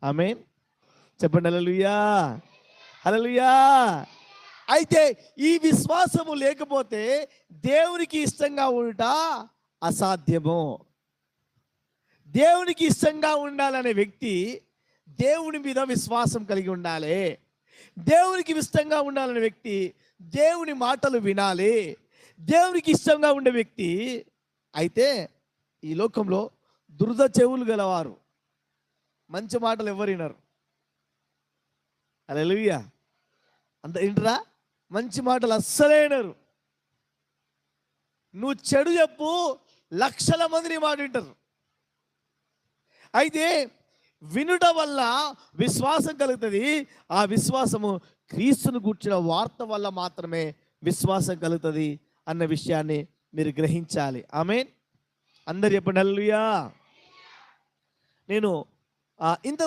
ఆమేన్. చెప్పండి హల్లెలూయా, హల్లెలూయా. అయితే ఈ విశ్వాసము లేకపోతే దేవునికి ఇష్టంగా ఉండుట అసాధ్యము. దేవునికి ఇష్టంగా ఉండాలనే వ్యక్తి దేవుని మీద విశ్వాసం కలిగి ఉండాలి. దేవునికి ఇష్టంగా ఉండాలనే వ్యక్తి దేవుని మాటలు వినాలి. దేవునికి ఇష్టంగా ఉండే వ్యక్తి అయితే ఈ లోకంలో దురద చెవులు గలవారు మంచి మాటలు ఎవరు వినరు. హల్లెలూయా. అంత వింటరా? మంచి మాటలు అస్సలే వినరు. నువ్వు చెడు చెప్పు, లక్షల మంది నీ మాట వింటారు. అయితే వినుట వల్ల విశ్వాసం కలుగుతుంది. ఆ విశ్వాసము క్రీస్తును గూర్చిన వార్త వల్ల మాత్రమే విశ్వాసం కలుగుతుంది అన్న విషయాన్ని మీరు గ్రహించాలి. ఆమేన్. అందరు చెప్పండి హల్లెలూయా. నేను ఇంత